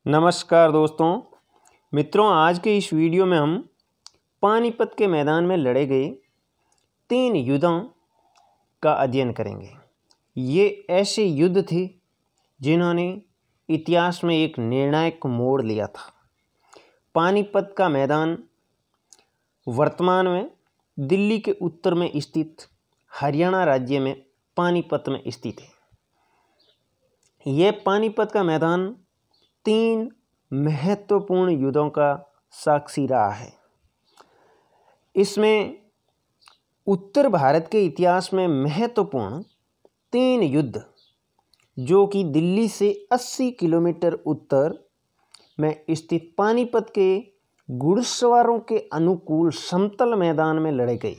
नमस्कार दोस्तों मित्रों, आज के इस वीडियो में हम पानीपत के मैदान में लड़े गए 3 युद्धों का अध्ययन करेंगे। ये ऐसे युद्ध थे जिन्होंने इतिहास में एक निर्णायक मोड़ लिया था। पानीपत का मैदान वर्तमान में दिल्ली के उत्तर में स्थित हरियाणा राज्य में पानीपत में स्थित है। यह पानीपत का मैदान 3 महत्वपूर्ण युद्धों का साक्षी रहा है। इसमें उत्तर भारत के इतिहास में महत्वपूर्ण 3 युद्ध जो कि दिल्ली से 80 किलोमीटर उत्तर में स्थित पानीपत के घुड़सवारों के अनुकूल समतल मैदान में लड़े गए,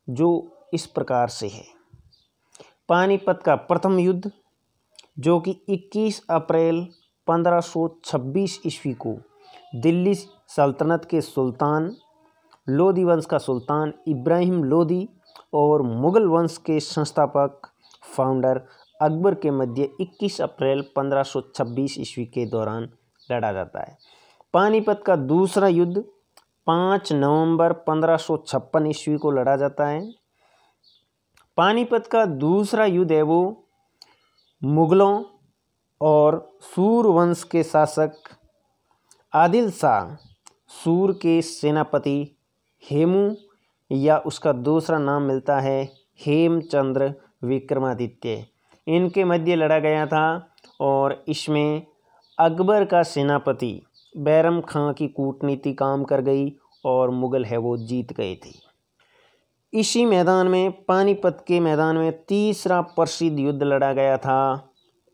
जो इस प्रकार से है। पानीपत का प्रथम युद्ध जो कि 21 अप्रैल 1526 ईस्वी को दिल्ली सल्तनत के सुल्तान लोदी वंश का सुल्तान इब्राहिम लोदी और मुगल वंश के संस्थापक फाउंडर अकबर के मध्य 21 अप्रैल 1526 ईस्वी के दौरान लड़ा जाता है। पानीपत का दूसरा युद्ध 5 नवंबर 1556 ईस्वी को लड़ा जाता है। पानीपत का दूसरा युद्ध है वो मुगलों और सूर वंश के शासक आदिल शाह सूर के सेनापति हेमू या उसका दूसरा नाम मिलता है हेमचंद्र विक्रमादित्य, इनके मध्य लड़ा गया था और इसमें अकबर का सेनापति बैरम खां की कूटनीति काम कर गई और मुगल है वो जीत गए थे। इसी मैदान में पानीपत के मैदान में तीसरा प्रसिद्ध युद्ध लड़ा गया था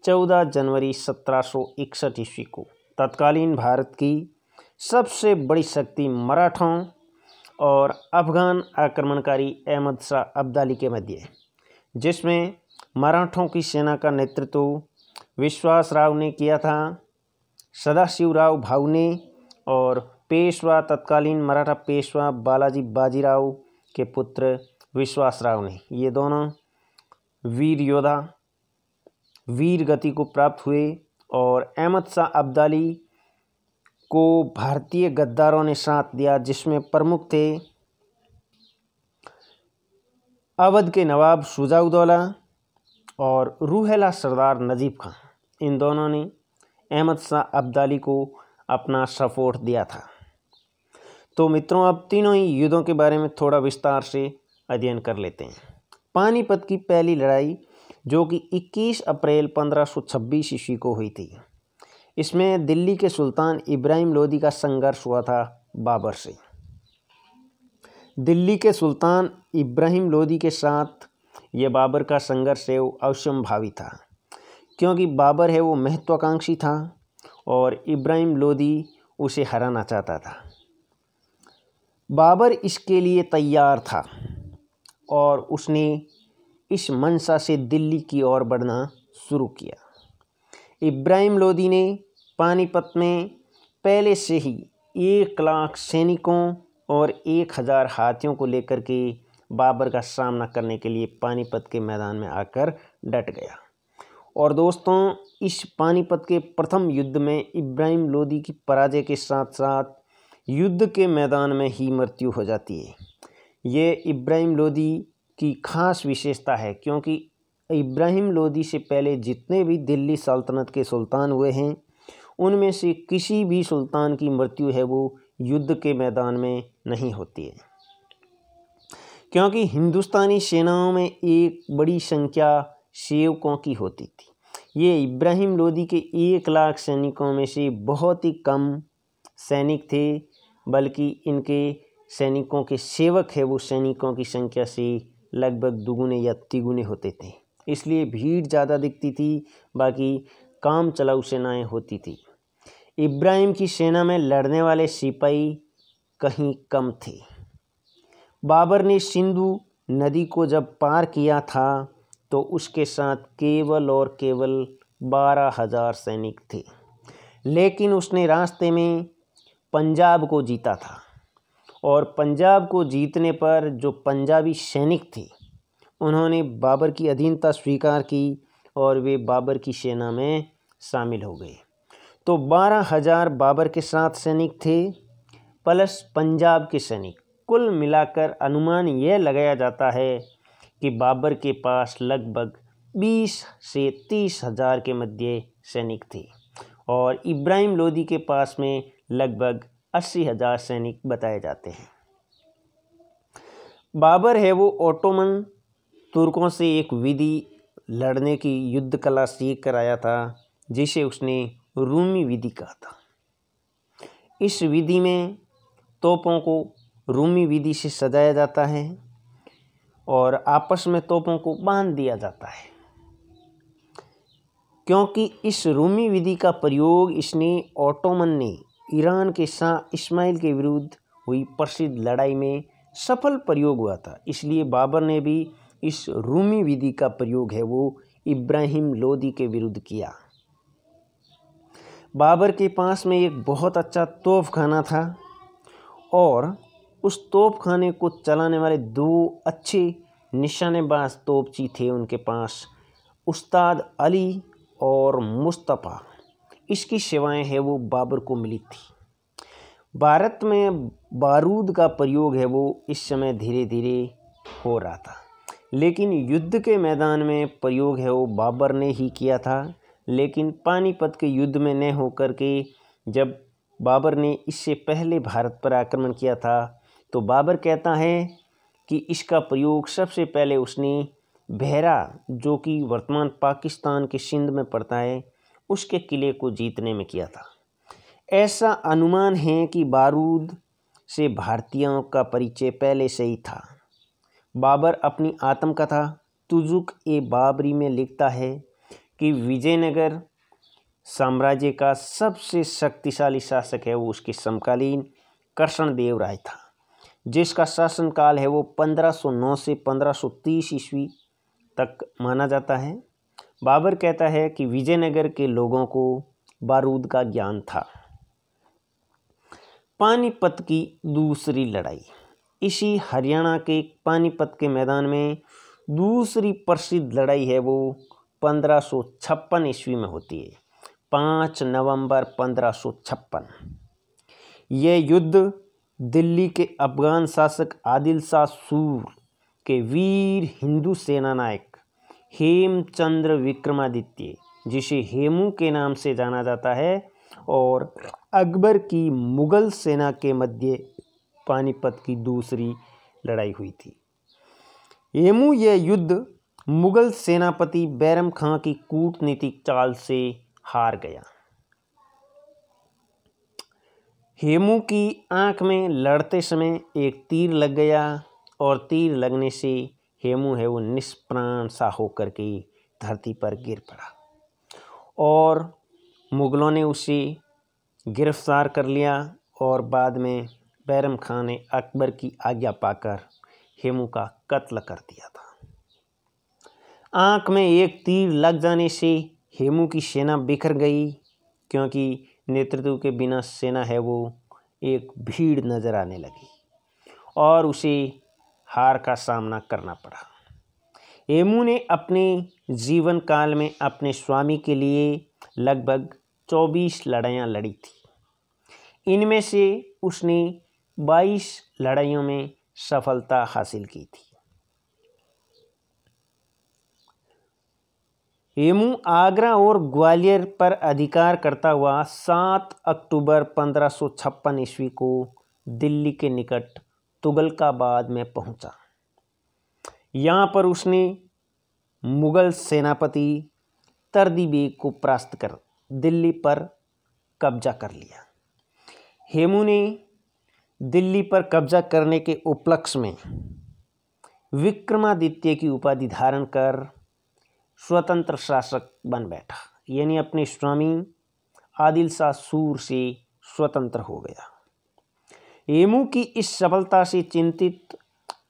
14 जनवरी 1761 ईस्वी को तत्कालीन भारत की सबसे बड़ी शक्ति मराठों और अफगान आक्रमणकारी अहमद शाह अब्दाली के मध्य, जिसमें मराठों की सेना का नेतृत्व विश्वास राव ने किया था, सदाशिवराव भाऊ ने, और पेशवा तत्कालीन मराठा पेशवा बालाजी बाजीराव के पुत्र विश्वास राव ने। ये दोनों वीर योद्धा वीर गति को प्राप्त हुए और अहमद शाह अब्दाली को भारतीय गद्दारों ने साथ दिया, जिसमें प्रमुख थे अवध के नवाब शुजाउद्दौला और रूहेला सरदार नजीब खां। इन दोनों ने अहमद शाह अब्दाली को अपना सपोर्ट दिया था। तो मित्रों, अब तीनों ही युद्धों के बारे में थोड़ा विस्तार से अध्ययन कर लेते हैं। पानीपत की पहली लड़ाई जो कि 21 अप्रैल 1526 ईस्वी को हुई थी, इसमें दिल्ली के सुल्तान इब्राहिम लोदी का संघर्ष हुआ था बाबर से। दिल्ली के सुल्तान इब्राहिम लोदी के साथ ये बाबर का संघर्ष है वो अवश्यंभावी था, क्योंकि बाबर है वो महत्वाकांक्षी था और इब्राहिम लोदी उसे हराना चाहता था। बाबर इसके लिए तैयार था और उसने इस मंशा से दिल्ली की ओर बढ़ना शुरू किया। इब्राहिम लोदी ने पानीपत में पहले से ही 1 लाख सैनिकों और 1000 हाथियों को लेकर के बाबर का सामना करने के लिए पानीपत के मैदान में आकर डट गया। और दोस्तों, इस पानीपत के प्रथम युद्ध में इब्राहिम लोदी की पराजय के साथ साथ युद्ध के मैदान में ही मृत्यु हो जाती है। ये इब्राहिम लोदी की खास विशेषता है, क्योंकि इब्राहिम लोदी से पहले जितने भी दिल्ली सल्तनत के सुल्तान हुए हैं, उनमें से किसी भी सुल्तान की मृत्यु है वो युद्ध के मैदान में नहीं होती है, क्योंकि हिंदुस्तानी सेनाओं में एक बड़ी संख्या सेवकों की होती थी। ये इब्राहिम लोदी के 1 लाख सैनिकों में से बहुत ही कम सैनिक थे, बल्कि इनके सैनिकों के सेवक है वो सैनिकों की संख्या से लगभग दुगुने या तिगुने होते थे। इसलिए भीड़ ज़्यादा दिखती थी, बाकी काम चलाऊ सेनाएं होती थी। इब्राहिम की सेना में लड़ने वाले सिपाही कहीं कम थे। बाबर ने सिंधु नदी को जब पार किया था तो उसके साथ केवल और केवल 12,000 सैनिक थे, लेकिन उसने रास्ते में पंजाब को जीता था और पंजाब को जीतने पर जो पंजाबी सैनिक थे उन्होंने बाबर की अधीनता स्वीकार की और वे बाबर की सेना में शामिल हो गए। तो 12,000 बाबर के साथ सैनिक थे प्लस पंजाब के सैनिक। कुल मिलाकर अनुमान यह लगाया जाता है कि बाबर के पास लगभग 20 से 30,000 के मध्य सैनिक थे और इब्राहिम लोदी के पास में लगभग 80,000 सैनिक बताए जाते हैं। बाबर है वो ओटोमन तुर्कों से एक विधि लड़ने की युद्ध कला सीख कर आया था जिसे उसने रूमी विधि कहा था। इस विधि में तोपों को रूमी विधि से सजाया जाता है और आपस में तोपों को बांध दिया जाता है। क्योंकि इस रूमी विधि का प्रयोग इसने ओटोमन ने ईरान के शाह इस्माइल के विरुद्ध हुई प्रसिद्ध लड़ाई में सफल प्रयोग हुआ था, इसलिए बाबर ने भी इस रूमी विधि का प्रयोग है वो इब्राहिम लोदी के विरुद्ध किया। बाबर के पास में एक बहुत अच्छा तोपखाना था और उस तोपखाने को चलाने वाले 2 अच्छे निशानेबाज तोपची थे उनके पास, उस्ताद अली और मुस्तफ़ा। इसकी सेवाएं है वो बाबर को मिली थी। भारत में बारूद का प्रयोग है वो इस समय धीरे धीरे हो रहा था, लेकिन युद्ध के मैदान में प्रयोग है वो बाबर ने ही किया था। लेकिन पानीपत के युद्ध में न होकर के जब बाबर ने इससे पहले भारत पर आक्रमण किया था तो बाबर कहता है कि इसका प्रयोग सबसे पहले उसने बहरा, जो कि वर्तमान पाकिस्तान के सिंध में पड़ता है, उसके किले को जीतने में किया था। ऐसा अनुमान है कि बारूद से भारतीयों का परिचय पहले से ही था। बाबर अपनी आत्मकथा तुजुक-ए-बाबरी में लिखता है कि विजयनगर साम्राज्य का सबसे शक्तिशाली शासक है वो उसके समकालीन कृष्णदेव राय था, जिसका शासनकाल है वो 1509 से 1530 ईस्वी तक माना जाता है। बाबर कहता है कि विजयनगर के लोगों को बारूद का ज्ञान था। पानीपत की दूसरी लड़ाई। इसी हरियाणा के पानीपत के मैदान में दूसरी प्रसिद्ध लड़ाई है वो 1556 ईस्वी में होती है, 5 नवंबर 1556। यह युद्ध दिल्ली के अफगान शासक आदिल शाह सूर के वीर हिंदू सेना नायक हेमचंद्र विक्रमादित्य, जिसे हेमू के नाम से जाना जाता है, और अकबर की मुगल सेना के मध्य पानीपत की दूसरी लड़ाई हुई थी। हेमू यह युद्ध मुगल सेनापति बैरम खां की कूटनीतिक चाल से हार गया। हेमू की आंख में लड़ते समय एक तीर लग गया और तीर लगने से हेमू है वो निष्प्राण सा होकर के धरती पर गिर पड़ा और मुगलों ने उसे गिरफ्तार कर लिया और बाद में बैरम खां ने अकबर की आज्ञा पाकर हेमू का कत्ल कर दिया था। आंख में एक तीर लग जाने से हेमू की सेना बिखर गई, क्योंकि नेतृत्व के बिना सेना है वो एक भीड़ नजर आने लगी और उसे हार का सामना करना पड़ा। हेमू ने अपने जीवन काल में अपने स्वामी के लिए लगभग 24 लड़ाइयाँ लड़ी थी। इनमें से उसने 22 लड़ाइयों में सफलता हासिल की थी। हेमू आगरा और ग्वालियर पर अधिकार करता हुआ 7 अक्टूबर 1556 ईस्वी को दिल्ली के निकट तुगलकाबाद में पहुंचा। यहाँ पर उसने मुगल सेनापति तर्दी बेग को परास्त कर दिल्ली पर कब्जा कर लिया। हेमू ने दिल्ली पर कब्जा करने के उपलक्ष्य में विक्रमादित्य की उपाधि धारण कर स्वतंत्र शासक बन बैठा, यानी अपने स्वामी आदिल शाह सूर से स्वतंत्र हो गया। हेमू की इस सफलता से चिंतित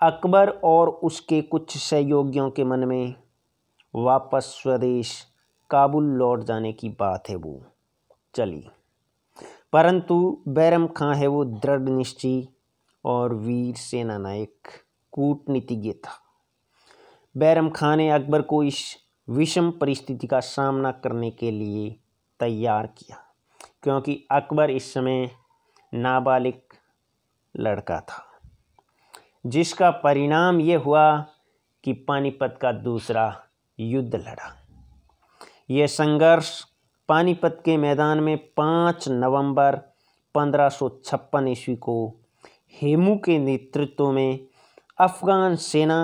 अकबर और उसके कुछ सहयोगियों के मन में वापस स्वदेश काबुल लौट जाने की बात है वो चली, परंतु बैरम खां है वो दृढ़ निश्चयी और वीर सेना नायक कूटनीतिज्ञ था। बैरम खां ने अकबर को इस विषम परिस्थिति का सामना करने के लिए तैयार किया। क्योंकि अकबर इस समय नाबालिग लड़का था, जिसका परिणाम ये हुआ कि पानीपत का दूसरा युद्ध लड़ा। यह संघर्ष पानीपत के मैदान में 5 नवंबर 1556 ईस्वी को हेमू के नेतृत्व में अफगान सेना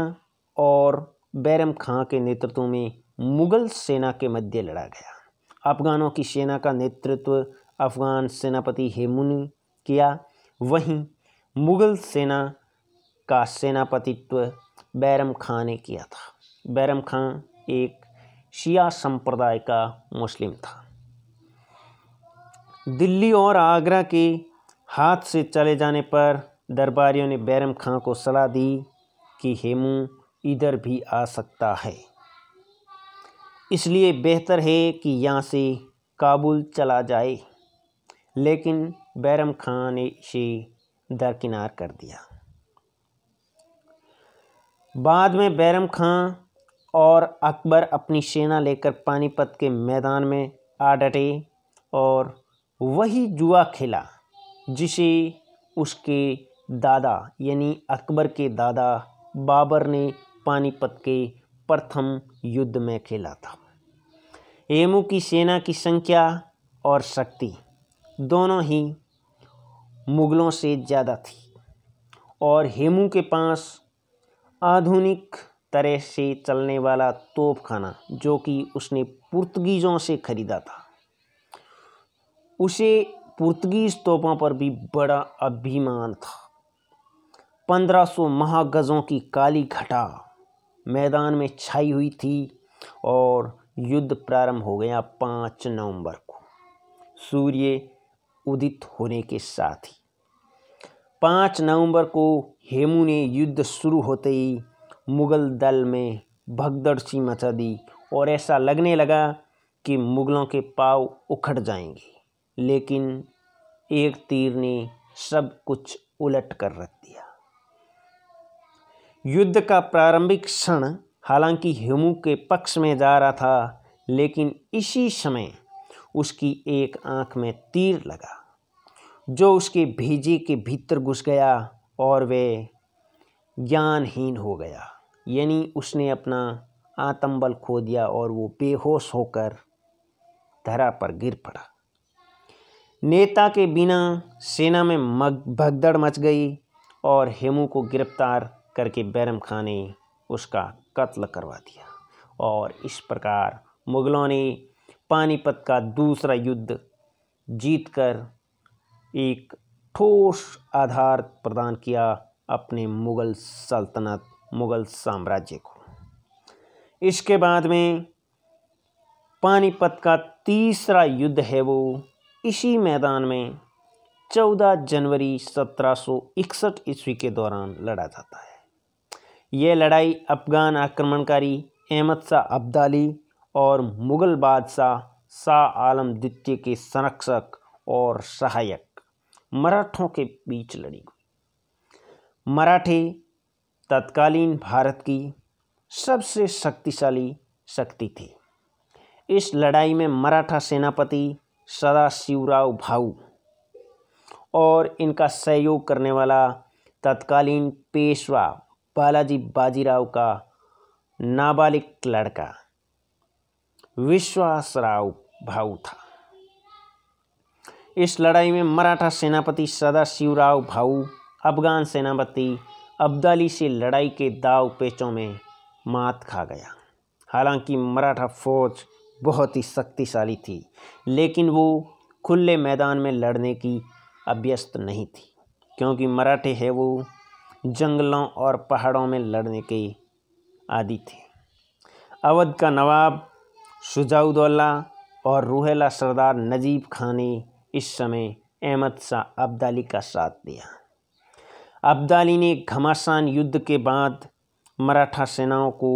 और बैरम खां के नेतृत्व में मुगल सेना के मध्य लड़ा गया। अफगानों की सेना का नेतृत्व अफगान सेनापति हेमू ने किया, वहीं मुगल सेना का सेनापतित्व बैरम खां ने किया था। बैरम खां एक शिया संप्रदाय का मुस्लिम था। दिल्ली और आगरा के हाथ से चले जाने पर दरबारियों ने बैरम खां को सलाह दी कि हेमू इधर भी आ सकता है, इसलिए बेहतर है कि यहाँ से काबुल चला जाए। लेकिन बैरम खां ने इसे दरकिनार कर दिया। बाद में बैरम खां और अकबर अपनी सेना लेकर पानीपत के मैदान में आ डटे और वही जुआ खेला जिसे उसके दादा यानी अकबर के दादा बाबर ने पानीपत के प्रथम युद्ध में खेला था। हेमू की सेना की संख्या और शक्ति दोनों ही मुगलों से ज़्यादा थी और हेमू के पास आधुनिक तरह से चलने वाला तोपखाना, जो कि उसने पुर्तगीज़ों से खरीदा था, उसे पुर्तगीज़ तोपों पर भी बड़ा अभिमान था। 1500 महागजों की काली घटा मैदान में छाई हुई थी और युद्ध प्रारंभ हो गया 5 नवंबर को सूर्य उदित होने के साथ ही। 5 नवंबर को हेमू ने युद्ध शुरू होते ही मुगल दल में भगदड़ सी मचा दी और ऐसा लगने लगा कि मुगलों के पाँव उखड़ जाएंगे, लेकिन एक तीर ने सब कुछ उलट कर रख दिया। युद्ध का प्रारंभिक क्षण हालांकि हेमू के पक्ष में जा रहा था, लेकिन इसी समय उसकी एक आंख में तीर लगा जो उसके भेजे के भीतर घुस गया और वह ज्ञानहीन हो गया, यानी उसने अपना आत्मबल खो दिया और वो बेहोश होकर धरा पर गिर पड़ा। नेता के बिना सेना में भगदड़ मच गई और हेमू को गिरफ्तार करके बैरम खां ने उसका कत्ल करवा दिया और इस प्रकार मुगलों ने पानीपत का दूसरा युद्ध जीतकर एक ठोस आधार प्रदान किया अपने मुगल सल्तनत, मुगल साम्राज्य को। इसके बाद में पानीपत का तीसरा युद्ध है वो इसी मैदान में 14 जनवरी 1761 ईस्वी के दौरान लड़ा जाता है। यह लड़ाई अफगान आक्रमणकारी अहमद शाह अब्दाली और मुगल बादशाह शाह आलम द्वितीय के संरक्षक और सहायक मराठों के बीच लड़ी गई। मराठे तत्कालीन भारत की सबसे शक्तिशाली शक्ति थी। इस लड़ाई में मराठा सेनापति सदाशिवराव भाऊ और इनका सहयोग करने वाला तत्कालीन पेशवा बालाजी बाजीराव का नाबालिग लड़का विश्वासराव भाऊ था। इस लड़ाई में मराठा सेनापति सदाशिवराव भाऊ अफगान सेनापति अब्दाली से लड़ाई के दाव पेचों में मात खा गया। हालांकि मराठा फौज बहुत ही शक्तिशाली थी, लेकिन वो खुले मैदान में लड़ने की अभ्यस्त नहीं थी, क्योंकि मराठे है वो जंगलों और पहाड़ों में लड़ने के आदी थे। अवध का नवाब शुजाउद्दौला और रूहेला सरदार नजीब खान ने इस समय अहमद शाह अब्दाली का साथ दिया। अब्दाली ने घमासान युद्ध के बाद मराठा सेनाओं को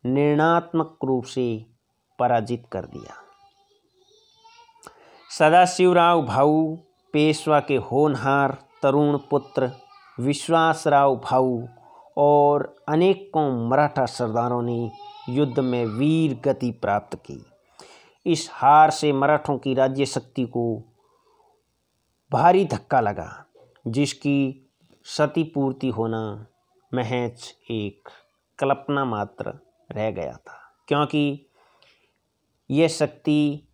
निर्णयात्मक रूप से पराजित कर दिया। सदाशिवराव भाऊ पेशवा के होनहार तरुण पुत्र विश्वासराव भाऊ और अनेकों मराठा सरदारों ने युद्ध में वीर गति प्राप्त की। इस हार से मराठों की राज्य शक्ति को भारी धक्का लगा, जिसकी क्षतिपूर्ति होना महज एक कल्पना मात्र रह गया था, क्योंकि यह शक्ति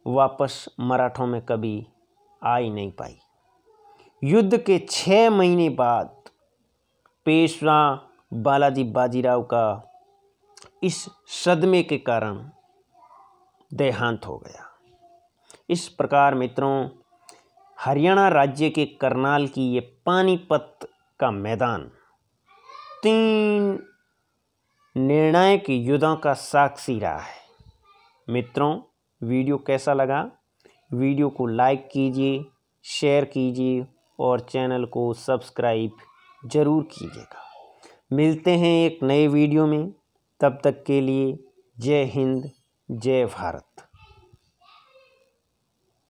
वापस मराठों में कभी आ ही नहीं पाई। युद्ध के 6 महीने बाद पेशवा बालाजी बाजीराव का इस सदमे के कारण देहांत हो गया। इस प्रकार मित्रों, हरियाणा राज्य के करनाल की ये पानीपत का मैदान 3 निर्णायक युद्धों का साक्षी रहा है। मित्रों, वीडियो कैसा लगा? वीडियो को लाइक कीजिए, शेयर कीजिए और चैनल को सब्सक्राइब जरूर कीजिएगा। मिलते हैं एक नए वीडियो में, तब तक के लिए जय हिंद, जय भारत।